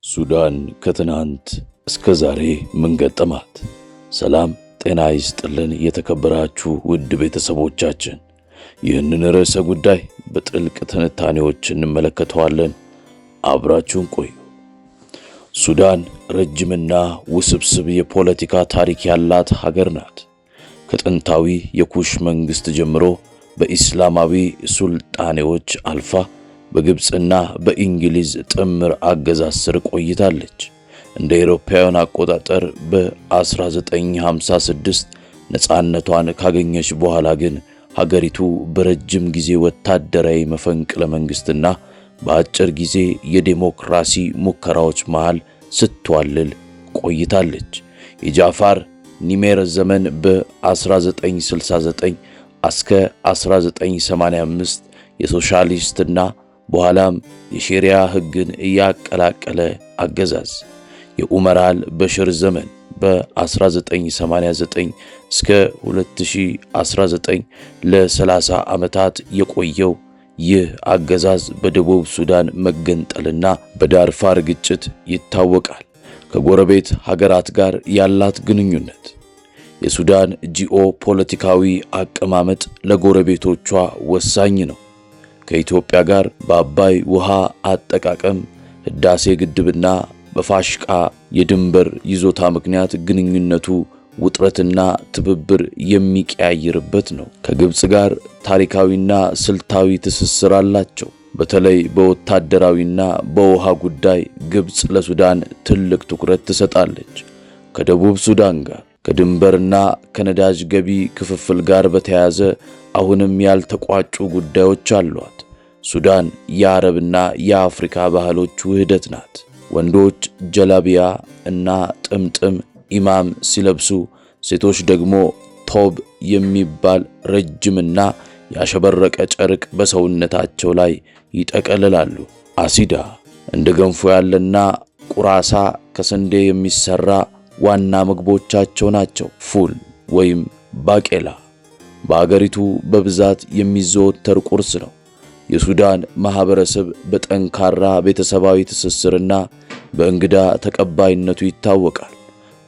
ሱዳን ከትናንት እስከ ዛሬ ምን ገጠማት? ሰላም ጤና ይስጥልን የተከበራችሁ ውድ ቤተሰቦቻችን፣ ይህንን ርዕሰ ጉዳይ በጥልቅ ትንታኔዎች እንመለከተዋለን። አብራችሁን ቆዩ። ሱዳን ረጅምና ውስብስብ የፖለቲካ ታሪክ ያላት ሀገር ናት። ከጥንታዊ የኩሽ መንግስት ጀምሮ በኢስላማዊ ሱልጣኔዎች አልፋ በግብጽና በእንግሊዝ ጥምር አገዛዝ ስር ቆይታለች። እንደ አውሮፓውያን አቆጣጠር በ1956 ነፃነቷን ካገኘች በኋላ ግን ሀገሪቱ በረጅም ጊዜ ወታደራዊ መፈንቅለ መንግስትና በአጭር ጊዜ የዲሞክራሲ ሙከራዎች መሃል ስትዋልል ቆይታለች። የጃፋር ኒሜር ዘመን በ1969 እስከ 1985 የሶሻሊስትና በኋላም የሼሪያ ሕግን ያቀላቀለ አገዛዝ፣ የኡመር አል-በሽር ዘመን በ1989 እስከ 2019 ለ30 ዓመታት የቆየው ይህ አገዛዝ በደቡብ ሱዳን መገንጠልና በዳርፋር ግጭት ይታወቃል። ከጎረቤት ሀገራት ጋር ያላት ግንኙነት፣ የሱዳን ጂኦ ፖለቲካዊ አቀማመጥ ለጎረቤቶቿ ወሳኝ ነው። ከኢትዮጵያ ጋር በአባይ ውሃ አጠቃቀም፣ ህዳሴ ግድብና በፋሽቃ የድንበር ይዞታ ምክንያት ግንኙነቱ ውጥረትና ትብብር የሚቀያየርበት ነው። ከግብጽ ጋር ታሪካዊና ስልታዊ ትስስር አላቸው። በተለይ በወታደራዊና በውሃ ጉዳይ ግብጽ ለሱዳን ትልቅ ትኩረት ትሰጣለች። ከደቡብ ሱዳን ጋር ከድንበርና ከነዳጅ ገቢ ክፍፍል ጋር በተያያዘ አሁንም ያልተቋጩ ጉዳዮች አሏት። ሱዳን የአረብና የአፍሪካ ባህሎች ውህደት ናት። ወንዶች ጀላቢያ እና ጥምጥም ኢማም ሲለብሱ፣ ሴቶች ደግሞ ቶብ የሚባል ረጅምና ያሸበረቀ ጨርቅ በሰውነታቸው ላይ ይጠቀልላሉ። አሲዳ እንደ ገንፎ ያለና ቁራሳ ከስንዴ የሚሰራ ዋና ምግቦቻቸው ናቸው። ፉል ወይም ባቄላ በአገሪቱ በብዛት የሚዘወተር ቁርስ ነው። የሱዳን ማህበረሰብ በጠንካራ ቤተሰባዊ ትስስርና በእንግዳ ተቀባይነቱ ይታወቃል።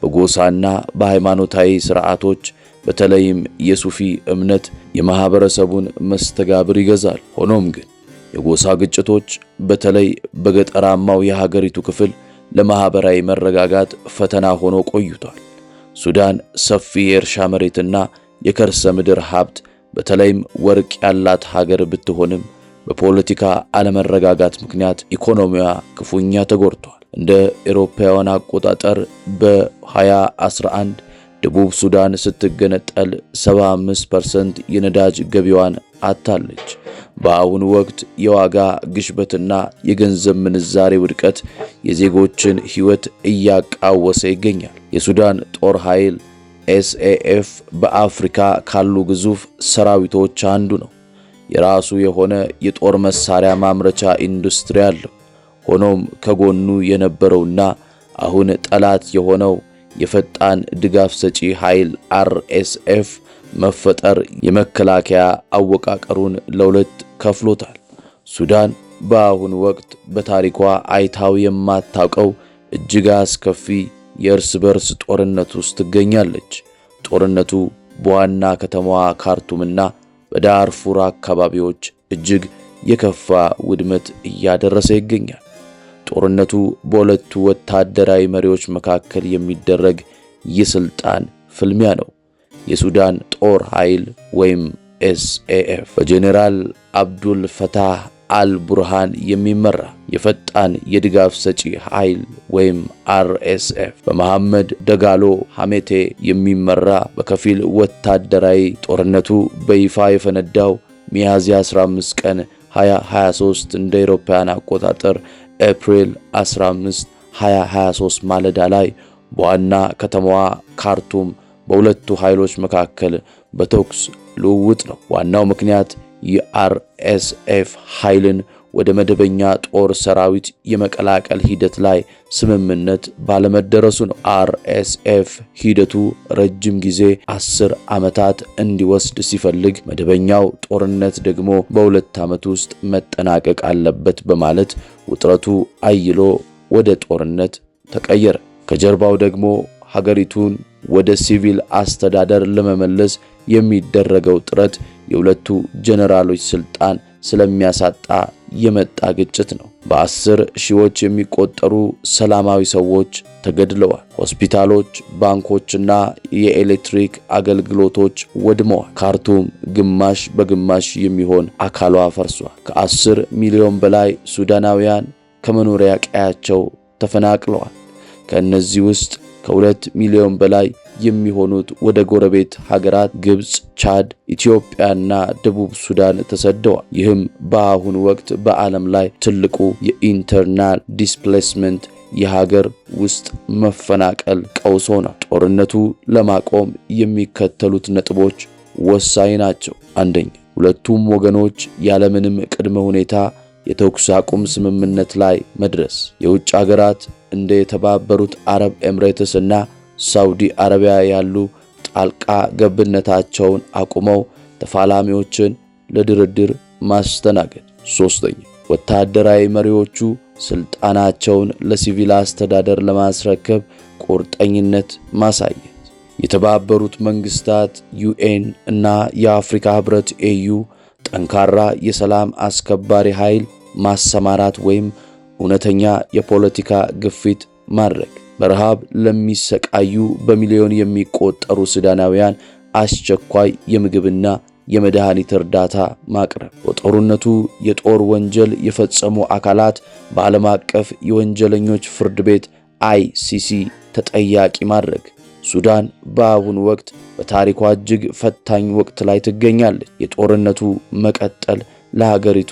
በጎሳና በሃይማኖታዊ ሥርዓቶች በተለይም የሱፊ እምነት የማህበረሰቡን መስተጋብር ይገዛል። ሆኖም ግን የጎሳ ግጭቶች በተለይ በገጠራማው የሀገሪቱ ክፍል ለማህበራዊ መረጋጋት ፈተና ሆኖ ቆይቷል። ሱዳን ሰፊ የእርሻ መሬትና የከርሰ ምድር ሀብት በተለይም ወርቅ ያላት ሀገር ብትሆንም በፖለቲካ አለመረጋጋት ምክንያት ኢኮኖሚዋ ክፉኛ ተጎድቷል። እንደ አውሮፓውያን አቆጣጠር በ2011 ደቡብ ሱዳን ስትገነጠል 75% የነዳጅ ገቢዋን አጥታለች። በአሁኑ ወቅት የዋጋ ግሽበትና የገንዘብ ምንዛሬ ውድቀት የዜጎችን ሕይወት እያቃወሰ ይገኛል። የሱዳን ጦር ኃይል ኤስኤኤፍ በአፍሪካ ካሉ ግዙፍ ሰራዊቶች አንዱ ነው። የራሱ የሆነ የጦር መሳሪያ ማምረቻ ኢንዱስትሪ አለው። ሆኖም ከጎኑ የነበረውና አሁን ጠላት የሆነው የፈጣን ድጋፍ ሰጪ ኃይል አርኤስኤፍ መፈጠር የመከላከያ አወቃቀሩን ለሁለት ከፍሎታል። ሱዳን በአሁኑ ወቅት በታሪኳ አይታው የማታውቀው እጅግ አስከፊ የእርስ በርስ ጦርነት ውስጥ ትገኛለች። ጦርነቱ በዋና ከተማዋ ካርቱምና በዳርፉር አካባቢዎች እጅግ የከፋ ውድመት እያደረሰ ይገኛል። ጦርነቱ በሁለቱ ወታደራዊ መሪዎች መካከል የሚደረግ የስልጣን ፍልሚያ ነው። የሱዳን ጦር ኃይል ወይም ኤስኤኤፍ በጄኔራል አብዱል ፈታህ አልቡርሃን የሚመራ፣ የፈጣን የድጋፍ ሰጪ ኃይል ወይም አርኤስኤፍ በመሐመድ ደጋሎ ሐሜቴ የሚመራ በከፊል ወታደራዊ። ጦርነቱ በይፋ የፈነዳው ሚያዝያ 15 ቀን 2023 እንደ አውሮፓውያን አቆጣጠር ኤፕሪል 15 2023 ማለዳ ላይ በዋና ከተማዋ ካርቱም በሁለቱ ኃይሎች መካከል በተኩስ ልውውጥ ነው። ዋናው ምክንያት የአርኤስኤፍ ኃይልን ወደ መደበኛ ጦር ሰራዊት የመቀላቀል ሂደት ላይ ስምምነት ባለመደረሱ ነው። አርኤስኤፍ ሂደቱ ረጅም ጊዜ 10 ዓመታት እንዲወስድ ሲፈልግ፣ መደበኛው ጦርነት ደግሞ በ2 ዓመት ውስጥ መጠናቀቅ አለበት በማለት ውጥረቱ አይሎ ወደ ጦርነት ተቀየረ። ከጀርባው ደግሞ ሀገሪቱን ወደ ሲቪል አስተዳደር ለመመለስ የሚደረገው ጥረት የሁለቱ ጀነራሎች ስልጣን ስለሚያሳጣ የመጣ ግጭት ነው። በ10 ሺዎች የሚቆጠሩ ሰላማዊ ሰዎች ተገድለዋል። ሆስፒታሎች፣ ባንኮችና የኤሌክትሪክ አገልግሎቶች ወድመዋል። ካርቱም ግማሽ በግማሽ የሚሆን አካሏ ፈርሷል። ከ10 ሚሊዮን በላይ ሱዳናውያን ከመኖሪያ ቀያቸው ተፈናቅለዋል። ከእነዚህ ውስጥ ከ2 ሚሊዮን በላይ የሚሆኑት ወደ ጎረቤት ሀገራት ግብፅ፣ ቻድ፣ ኢትዮጵያና ደቡብ ሱዳን ተሰደዋል። ይህም በአሁኑ ወቅት በዓለም ላይ ትልቁ የኢንተርናል ዲስፕሌስመንት የሀገር ውስጥ መፈናቀል ቀውስ ሆኗል። ጦርነቱ ለማቆም የሚከተሉት ነጥቦች ወሳኝ ናቸው። አንደኛ፣ ሁለቱም ወገኖች ያለምንም ቅድመ ሁኔታ የተኩስ አቁም ስምምነት ላይ መድረስ። የውጭ ሀገራት እንደ የተባበሩት አረብ ኤምሬትስ እና ሳውዲ አረቢያ ያሉ ጣልቃ ገብነታቸውን አቁመው ተፋላሚዎችን ለድርድር ማስተናገድ። ሶስተኛ፣ ወታደራዊ መሪዎቹ ስልጣናቸውን ለሲቪል አስተዳደር ለማስረከብ ቁርጠኝነት ማሳየት። የተባበሩት መንግስታት ዩኤን እና የአፍሪካ ህብረት ኤዩ ጠንካራ የሰላም አስከባሪ ኃይል ማሰማራት ወይም እውነተኛ የፖለቲካ ግፊት ማድረግ። በረሃብ ለሚሰቃዩ በሚሊዮን የሚቆጠሩ ሱዳናውያን አስቸኳይ የምግብና የመድኃኒት እርዳታ ማቅረብ። በጦርነቱ የጦር ወንጀል የፈጸሙ አካላት በዓለም አቀፍ የወንጀለኞች ፍርድ ቤት ICC ተጠያቂ ማድረግ። ሱዳን በአሁኑ ወቅት በታሪኳ እጅግ ፈታኝ ወቅት ላይ ትገኛለች። የጦርነቱ መቀጠል ለሀገሪቱ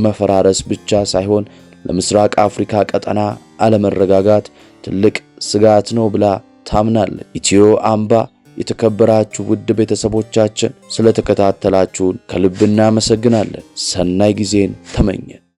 መፈራረስ ብቻ ሳይሆን ለምስራቅ አፍሪካ ቀጠና አለመረጋጋት ትልቅ ስጋት ነው ብላ ታምናለች። ኢትዮ አምባ የተከበራችሁ ውድ ቤተሰቦቻችን ስለተከታተላችሁን ከልብ እናመሰግናለን። ሰናይ ጊዜን ተመኘን።